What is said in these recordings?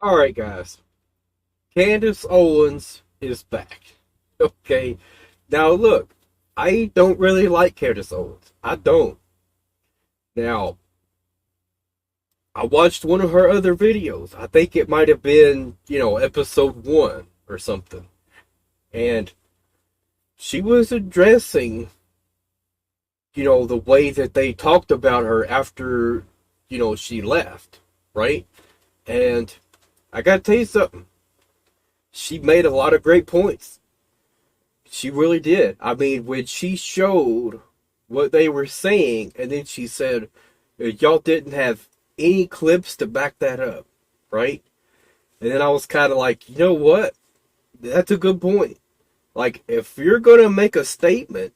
All right, guys. Candace Owens is back. Okay. Now, look, I don't really like Candace Owens. I don't. Now, I watched one of her other videos. I think it might have been, episode one or something. And she was addressing, the way that they talked about her after, she left, right? And I gotta tell you something. She made a lot of great points. She really did. I mean, when she showed what they were saying, and then she said, y'all didn't have any clips to back that up, right? And then I was kind of like, you know what? That's a good point. Like, if you're going to make a statement,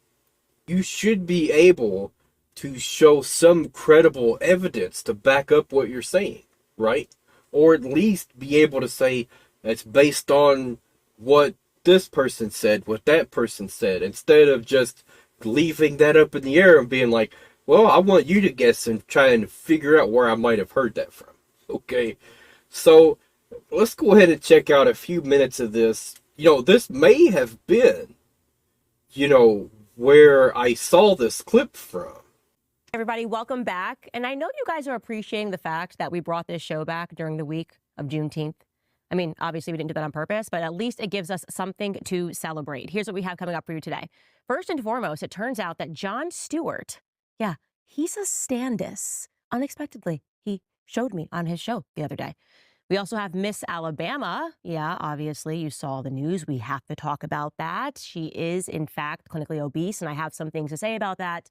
you should be able to show some credible evidence to back up what you're saying, right? Or at least be able to say it's based on what this person said, what that person said, instead of just leaving that up in the air and being like, well, I want you to guess and try and figure out where I might have heard that from. Okay, so let's go ahead and check out a few minutes of this. This may have been, where I saw this clip from. Everybody, welcome back. And I know you guys are appreciating the fact that we brought this show back during the week of Juneteenth. I mean, obviously, we didn't do that on purpose, but at least it gives us something to celebrate. Here's what we have coming up for you today. First and foremost, it turns out that Jon Stewart, yeah, he's a Standis. Unexpectedly, he showed me on his show the other day. We also have Miss Alabama. Yeah, obviously, you saw the news. We have to talk about that. She is, in fact, clinically obese, and I have some things to say about that.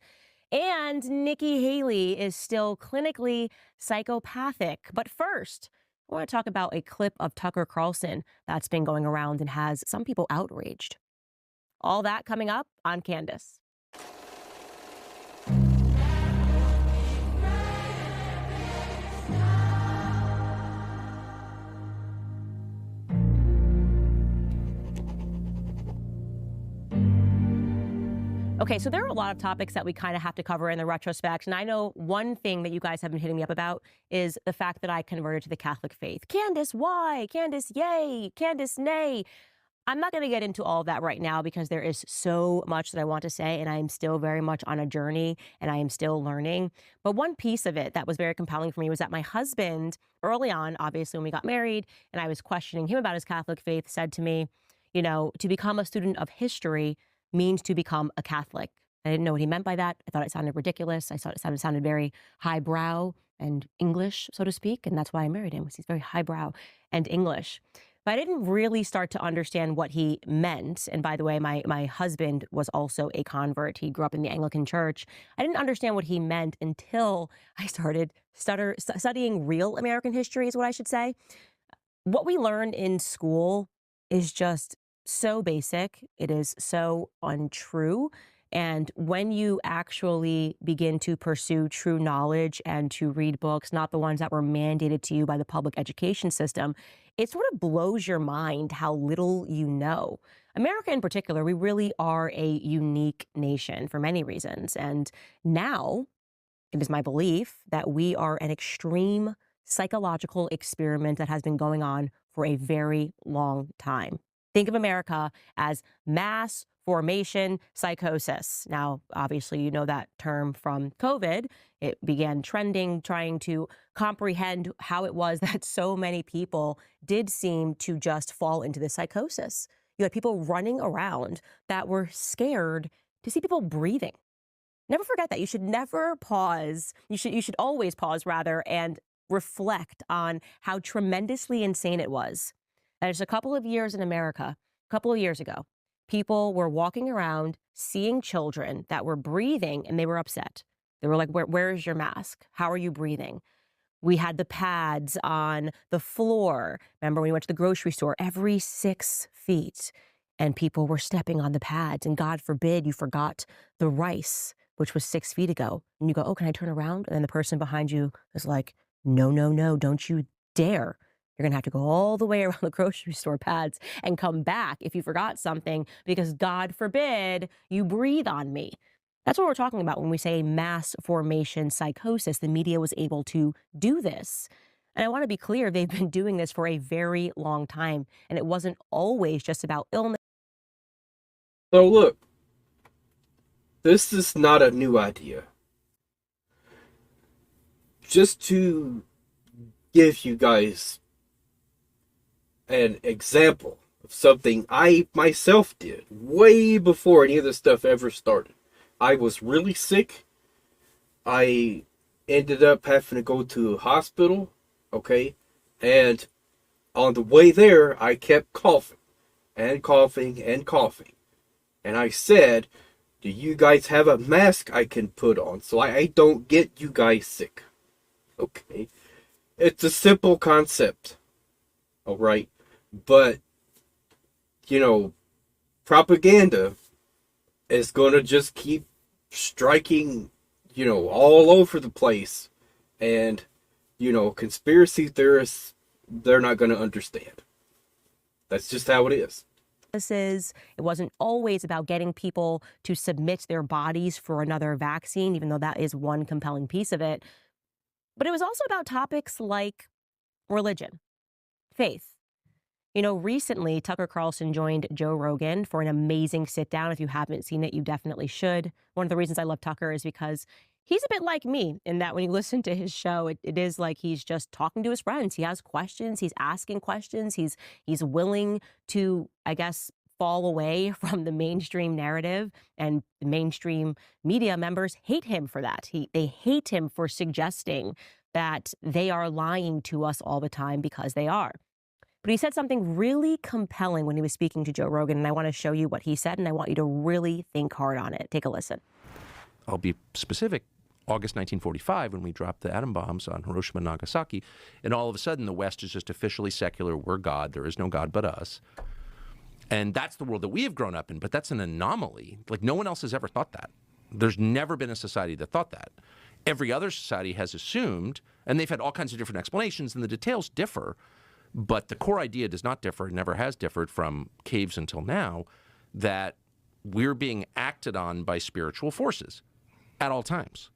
And Nikki Haley is still clinically psychopathic. But first, I want to talk about a clip of Tucker Carlson that's been going around and has some people outraged. All that coming up on Candace. Okay, so there are a lot of topics that we kind of have to cover in the retrospect. And I know one thing that you guys have been hitting me up about is the fact that I converted to the Catholic faith. Candace, why? Candace, yay. Candace, nay. I'm not going to get into all of that right now because there is so much that I want to say, and I am still very much on a journey and I am still learning. But one piece of it that was very compelling for me was that my husband, early on, obviously, when we got married and I was questioning him about his Catholic faith, said to me, to become a student of history means to become a Catholic. I didn't know what he meant by that. I thought it sounded ridiculous. I thought it sounded very highbrow and English, so to speak. And that's why I married him, because he's very highbrow and English. But I didn't really start to understand what he meant. And by the way, my husband was also a convert. He grew up in the Anglican church. I didn't understand what he meant until I started studying real American history, is what I should say. What we learn in school is just so basic. It is so untrue. And when you actually begin to pursue true knowledge and to read books, not the ones that were mandated to you by the public education system, it sort of blows your mind how little you know. America in particular, we really are a unique nation for many reasons. And now it is my belief that we are an extreme psychological experiment that has been going on for a very long time. Think of America as mass formation psychosis. Now, obviously, you know that term from COVID. It began trending, trying to comprehend how it was that so many people did seem to just fall into this psychosis. You had people running around that were scared to see people breathing. Never forget that. You should never pause. You should always pause, rather, and reflect on how tremendously insane it was. That just a couple of years in America, a couple of years ago, people were walking around seeing children that were breathing and they were upset. They were like, where is your mask? How are you breathing? We had the pads on the floor. Remember when we went to the grocery store, every 6 feet, and people were stepping on the pads. And God forbid you forgot the rice, which was 6 feet ago. And you go, oh, can I turn around? And then the person behind you is like, no, no, no, don't you dare. You're going to have to go all the way around the grocery store pads and come back if you forgot something, because God forbid you breathe on me. That's what we're talking about when we say mass formation psychosis. The media was able to do this. And I want to be clear, they've been doing this for a very long time, and it wasn't always just about illness. So look, this is not a new idea. Just to give you guys an example of something I myself did way before any of this stuff ever started. I was really sick. I ended up having to go to a hospital, okay? And on the way there, I kept coughing and coughing and coughing. And I said, do you guys have a mask I can put on so I don't get you guys sick? Okay. It's a simple concept. Alright. But, propaganda is going to just keep striking, all over the place. And, conspiracy theorists, they're not going to understand. That's just how it is. It wasn't always about getting people to submit their bodies for another vaccine, even though that is one compelling piece of it. But it was also about topics like religion, faith. Recently, Tucker Carlson joined Joe Rogan for an amazing sit down. If you haven't seen it, you definitely should. One of the reasons I love Tucker is because he's a bit like me in that when you listen to his show, it is like he's just talking to his friends. He has questions. He's asking questions. He's willing to, I guess, fall away from the mainstream narrative, and the mainstream media members hate him for that. They hate him for suggesting that they are lying to us all the time, because they are. But he said something really compelling when he was speaking to Joe Rogan, and I want to show you what he said, and I want you to really think hard on it. Take a listen. I'll be specific. August 1945, when we dropped the atom bombs on Hiroshima and Nagasaki, and all of a sudden the West is just officially secular. We're God. There is no God but us. And that's the world that we have grown up in, but that's an anomaly. Like, no one else has ever thought that. There's never been a society that thought that. Every other society has assumed, and they've had all kinds of different explanations, and the details differ, but the core idea does not differ, never has differed from caves until now, that we're being acted on by spiritual forces at all times.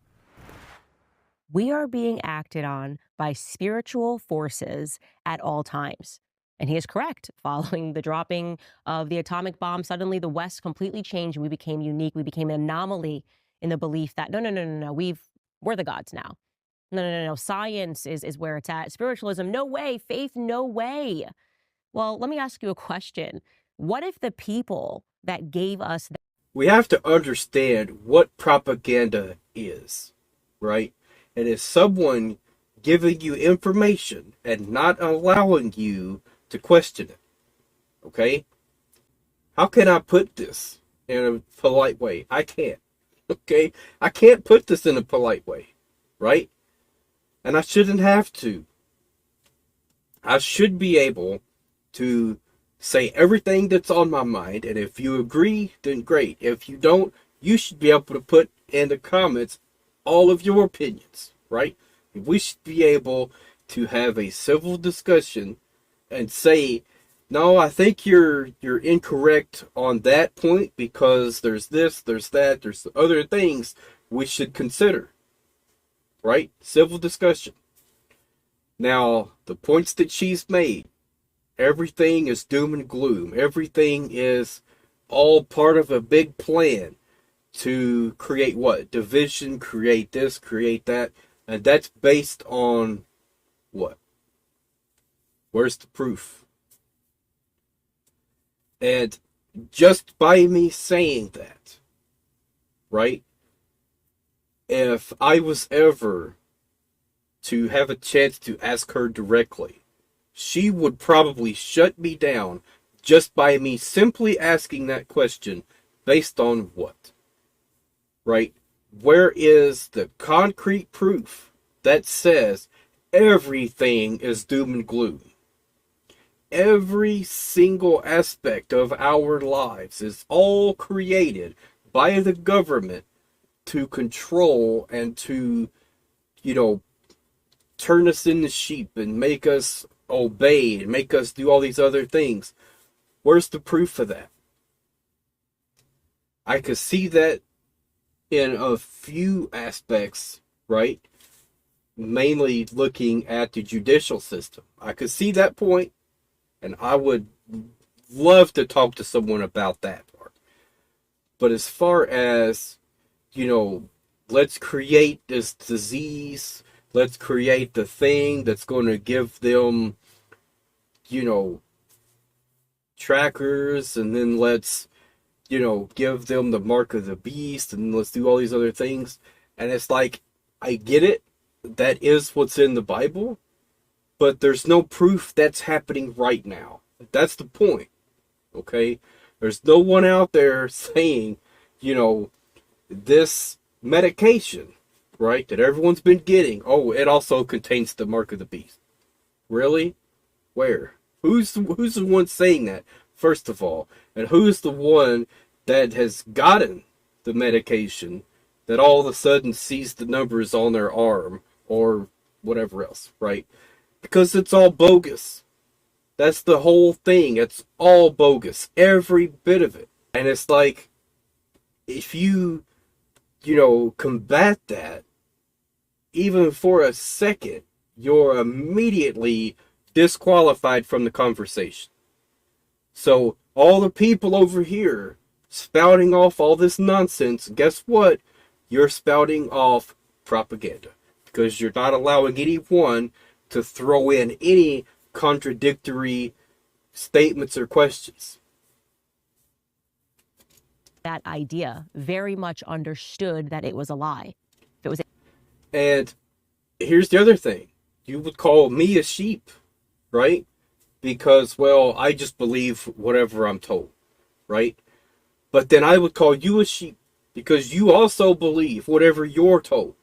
We are being acted on by spiritual forces at all times. And he is correct. Following the dropping of the atomic bomb, suddenly the West completely changed, and we became unique. We became an anomaly in the belief that, no, we're the gods now. No. Science is where it's at. Spiritualism, no way. Faith, no way. Well, let me ask you a question. What if the people that gave us that? We have to understand what propaganda is, right? And it's someone giving you information and not allowing you to question it. Okay? How can I put this in a polite way? I can't. Okay? I can't put this in a polite way. Right? And I shouldn't have to. I should be able to say everything that's on my mind, and if you agree, then great. If you don't, you should be able to put in the comments all of your opinions, right? We should be able to have a civil discussion and say, no, I think you're incorrect on that point, because there's this, there's that, there's other things we should consider, right? Civil discussion. Now, the points that she's made, everything is doom and gloom. Everything is all part of a big plan to create what? Division, create this, create that. And that's based on what? Where's the proof? And just by me saying that, right? If I was ever to have a chance to ask her directly, she would probably shut me down just by me simply asking that question based on what? Right? Where is the concrete proof that says everything is doom and gloom? Every single aspect of our lives is all created by the government to control and to, turn us into sheep and make us obey and make us do all these other things. Where's the proof of that? I could see that in a few aspects, right? mainly looking at the judicial system. I could see that point, and I would love to talk to someone about that part. But as far as, let's create this disease, let's create the thing that's going to give them, trackers, and then let's, give them the mark of the beast, and let's do all these other things. And it's like, I get it. That is what's in the Bible, but there's no proof that's happening right now. That's the point. Okay? There's no one out there saying, this medication, right, that everyone's been getting, oh, it also contains the mark of the beast. Really? Where? Who's the one saying that, first of all? And who's the one that has gotten the medication that all of a sudden sees the numbers on their arm or whatever else, right? Because it's all bogus. That's the whole thing. It's all bogus. Every bit of it. And it's like, if you, combat that, even for a second, you're immediately disqualified from the conversation. So, all the people over here spouting off all this nonsense, guess what? You're spouting off propaganda. Because you're not allowing anyone to throw in any contradictory statements or questions. That idea very much understood that it was a lie. If it was. And here's the other thing. You would call me a sheep, right? Because, well, I just believe whatever I'm told, right? But then I would call you a sheep because you also believe whatever you're told,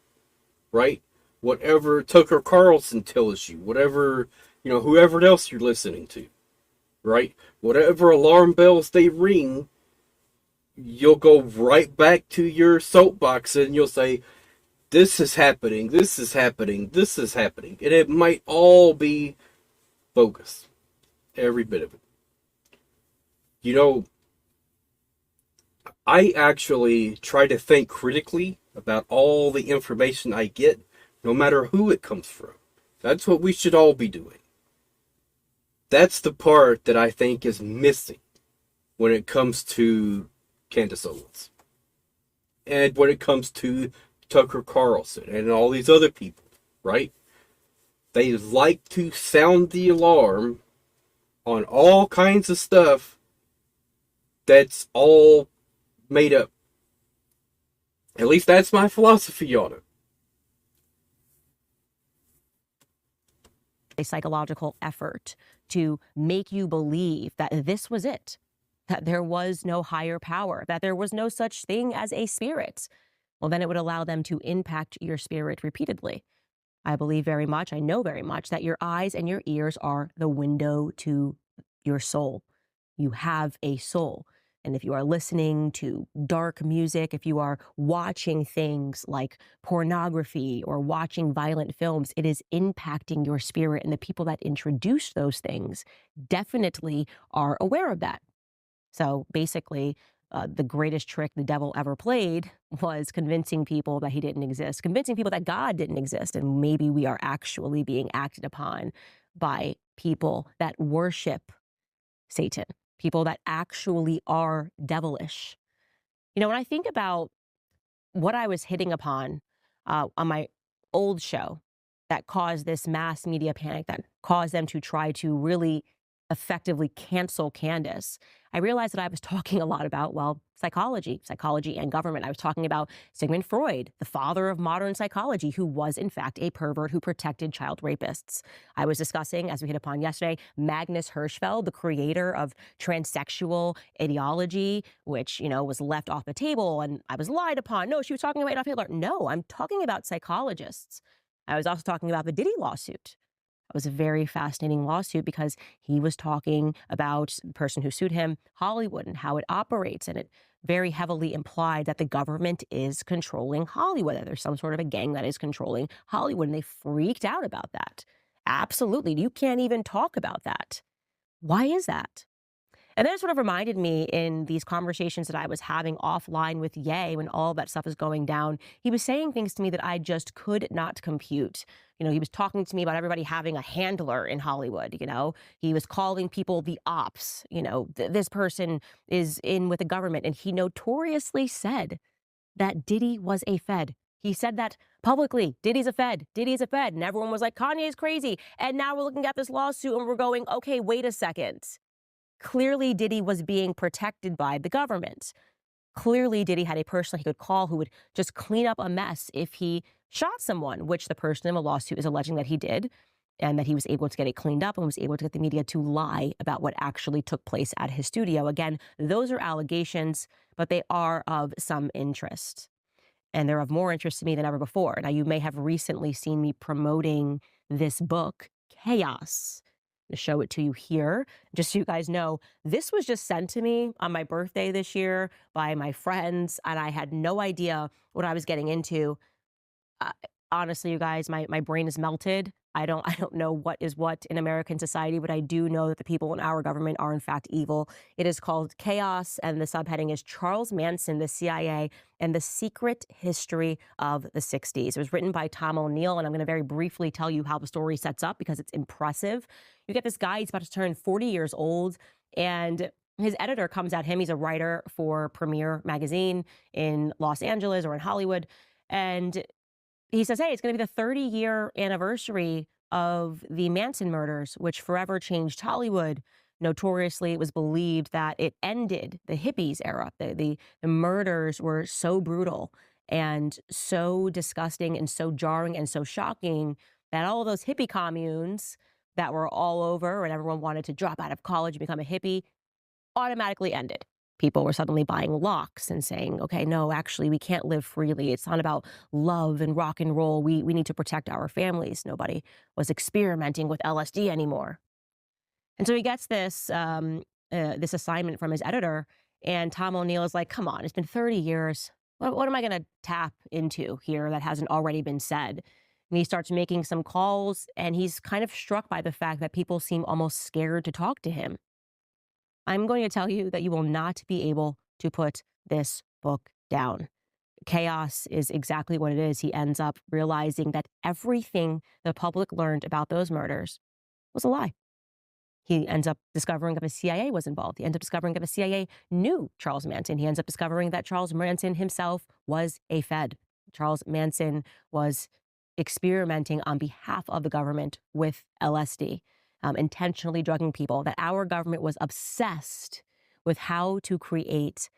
right? Whatever Tucker Carlson tells you, whatever, whoever else you're listening to, right? Whatever alarm bells they ring, you'll go right back to your soapbox and you'll say, this is happening, this is happening, this is happening. And it might all be bogus. Every bit of it. I actually try to think critically about all the information I get, no matter who it comes from. That's what we should all be doing. That's the part that I think is missing when it comes to Candace Owens. And when it comes to Tucker Carlson and all these other people, right? They like to sound the alarm on all kinds of stuff that's all made up. At least that's my philosophy on it. A psychological effort to make you believe that this was it, that there was no higher power, that there was no such thing as a spirit. Well, then it would allow them to impact your spirit repeatedly. I believe very much, I know very much, that your eyes and your ears are the window to your soul. You have a soul. And if you are listening to dark music, if you are watching things like pornography or watching violent films, it is impacting your spirit. And the people that introduce those things definitely are aware of that. So basically, the greatest trick the devil ever played was convincing people that he didn't exist, convincing people that God didn't exist. And maybe we are actually being acted upon by people that worship Satan, people that actually are devilish. When I think about what I was hitting upon on my old show that caused this mass media panic, that caused them to try to really effectively cancel Candace, I realized that I was talking a lot about, psychology and government. I was talking about Sigmund Freud, the father of modern psychology, who was in fact a pervert who protected child rapists. I was discussing, as we hit upon yesterday, Magnus Hirschfeld, the creator of transsexual ideology, which, was left off the table and I was lied upon. No, she was talking about Adolf Hitler. No, I'm talking about psychologists. I was also talking about the Diddy lawsuit. It was a very fascinating lawsuit because he was talking about the person who sued him, Hollywood, and how it operates. And it very heavily implied that the government is controlling Hollywood, that there's some sort of a gang that is controlling Hollywood. And they freaked out about that. Absolutely. You can't even talk about that. Why is that? And then it sort of reminded me in these conversations that I was having offline with Ye when all that stuff was going down, he was saying things to me that I just could not compute. He was talking to me about everybody having a handler in Hollywood. He was calling people the ops. This person is in with the government. And he notoriously said that Diddy was a Fed. He said that publicly. Diddy's a Fed. Diddy's a Fed. And everyone was like, Kanye's crazy. And now we're looking at this lawsuit and we're going, okay, wait a second. Clearly, Diddy was being protected by the government. Clearly, Diddy had a person he could call who would just clean up a mess if he shot someone, which the person in the lawsuit is alleging that he did, and that he was able to get it cleaned up and was able to get the media to lie about what actually took place at his studio. Again, those are allegations, but they are of some interest. And they're of more interest to me than ever before. Now, you may have recently seen me promoting this book, Chaos. To show it to you here, just so you guys know, this was just sent to me on my birthday this year by my friends, and I had no idea what I was getting into. Honestly, you guys, my brain is melted. I don't know what is what in American society, but I do know that the people in our government are in fact evil. It is called Chaos, and the subheading is Charles Manson, the CIA, and the Secret History of the 60s. It was written by Tom O'Neill, and I'm going to very briefly tell you how the story sets up because it's impressive. You get this guy, he's about to turn 40 years old, and his editor comes at him. He's a writer for Premiere magazine in Los Angeles or in Hollywood, and he says, hey, it's going to be the 30-year anniversary of the Manson murders, which forever changed Hollywood. Notoriously, it was believed that it ended the hippies era. The murders were so brutal and so disgusting and so jarring and so shocking that all of those hippie communes that were all over and everyone wanted to drop out of college and become a hippie automatically ended. People were suddenly buying locks and saying, okay, no, actually, we can't live freely. It's not about love and rock and roll. We need to protect our families. Nobody was experimenting with LSD anymore. And so he gets this assignment from his editor, and Tom O'Neill is like, come on, it's been 30 years. What am I going to tap into here that hasn't already been said? And he starts making some calls, and he's kind of struck by the fact that people seem almost scared to talk to him. I'm going to tell you that you will not be able to put this book down. Chaos is exactly what it is. He ends up realizing that everything the public learned about those murders was a lie. He ends up discovering that the CIA was involved. He ends up discovering that the CIA knew Charles Manson. He ends up discovering that Charles Manson himself was a Fed. Charles Manson was experimenting on behalf of the government with LSD. Intentionally drugging people, that our government was obsessed with how to create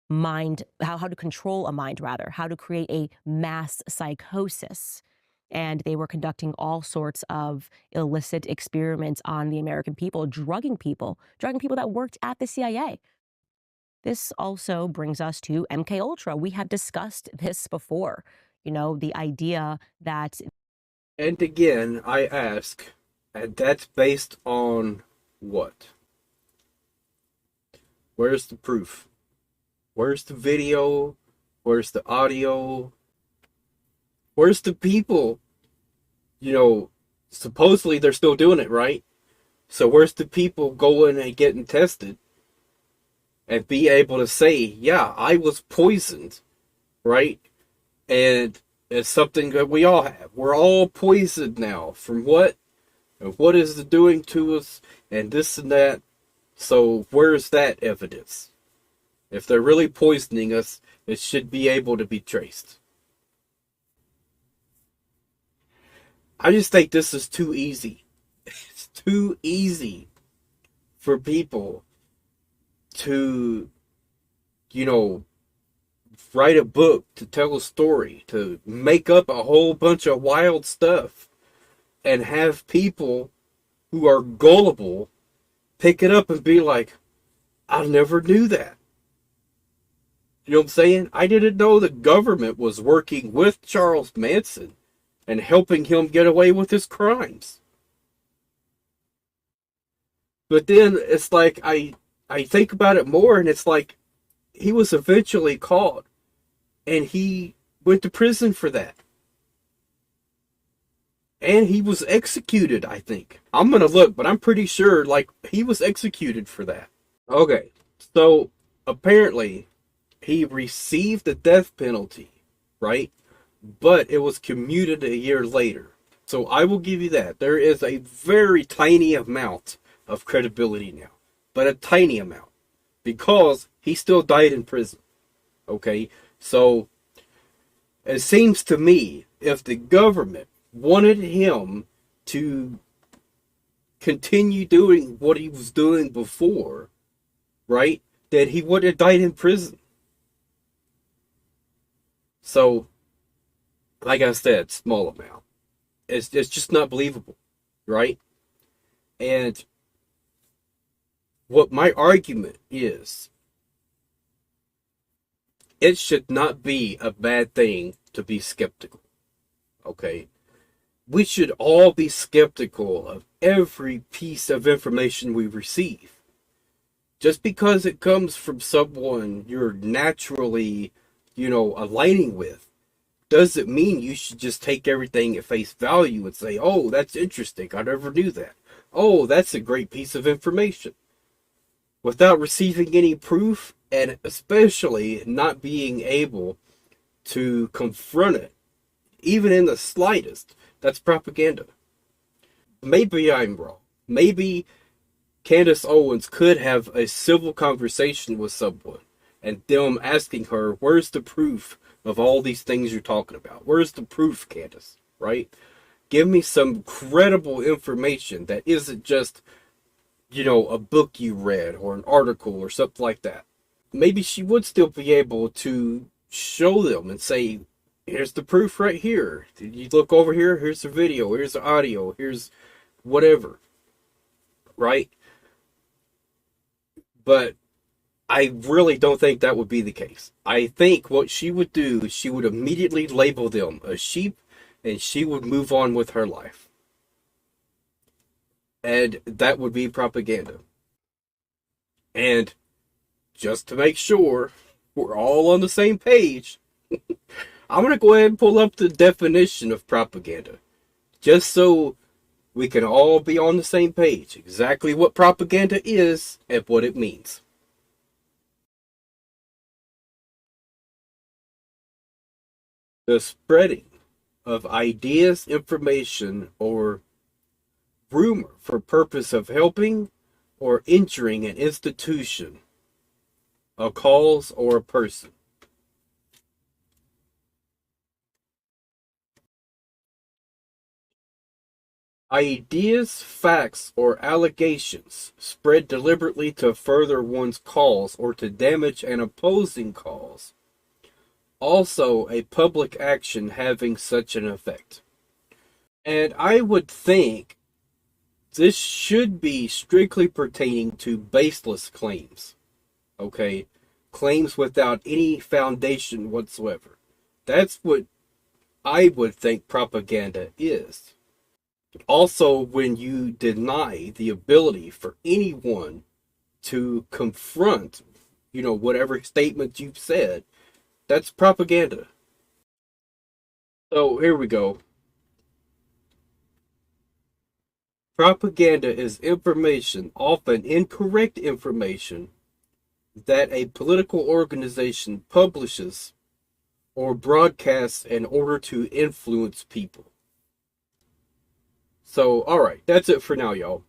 how to control a mind, rather, how to create a mass psychosis. And they were conducting all sorts of illicit experiments on the American people, drugging people that worked at the CIA. This also brings us to MKUltra. We have discussed this before, the idea that... And again, I ask, and that's based on what? Where's the proof? Where's the video? Where's the audio? Where's the people? Supposedly they're still doing it, right? So where's the people going and getting tested and be able to say, yeah, I was poisoned, right? And it's something that we all have. We're all poisoned now. From what? And what is it doing to us, and this and that. So where's that evidence? If they're really poisoning us, it should be able to be traced. I just think this is too easy. It's too easy for people to, write a book, to tell a story, to make up a whole bunch of wild stuff. And have people who are gullible pick it up and be like, I never knew that. You know what I'm saying? I didn't know the government was working with Charles Manson and helping him get away with his crimes. But then it's like, I think about it more, and it's like, he was eventually caught, and he went to prison for that. And he was executed, I think. I'm going to look, but I'm pretty sure, he was executed for that. Okay, so apparently he received the death penalty, right? But it was commuted a year later. So I will give you that. There is a very tiny amount of credibility now, but a tiny amount, because he still died in prison. Okay, so it seems to me if the government wanted him to continue doing what he was doing before, right, that he would have died in prison. So, like I said, small amount. It's just not believable, right? And what my argument is, it should not be a bad thing to be skeptical. Okay? We should all be skeptical of every piece of information we receive. Just because it comes from someone you're naturally, aligning with, doesn't mean you should just take everything at face value and say, oh, that's interesting. I never knew that. Oh, that's a great piece of information. Without receiving any proof, and especially not being able to confront it, even in the slightest, that's propaganda. Maybe I'm wrong. Maybe Candace Owens could have a civil conversation with someone and them asking her, where's the proof of all these things you're talking about? Where's the proof, Candace? Right? Give me some credible information that isn't just, a book you read or an article or something like that. Maybe she would still be able to show them and say, here's the proof right here. Did you look over here? Here's the video. Here's the audio. Here's whatever. Right? But I really don't think that would be the case. I think what she would do is she would immediately label them a sheep, and she would move on with her life. And that would be propaganda. And just to make sure we're all on the same page, I'm going to go ahead and pull up the definition of propaganda, just so we can all be on the same page, exactly what propaganda is and what it means. The spreading of ideas, information, or rumor for purpose of helping or injuring an institution, a cause, or a person. Ideas, facts, or allegations spread deliberately to further one's cause or to damage an opposing cause. Also, a public action having such an effect. And I would think this should be strictly pertaining to baseless claims. Okay? Claims without any foundation whatsoever. That's what I would think propaganda is. Also, when you deny the ability for anyone to confront, whatever statement you've said, that's propaganda. So here we go. Propaganda is information, often incorrect information, that a political organization publishes or broadcasts in order to influence people. So, alright, that's it for now, y'all.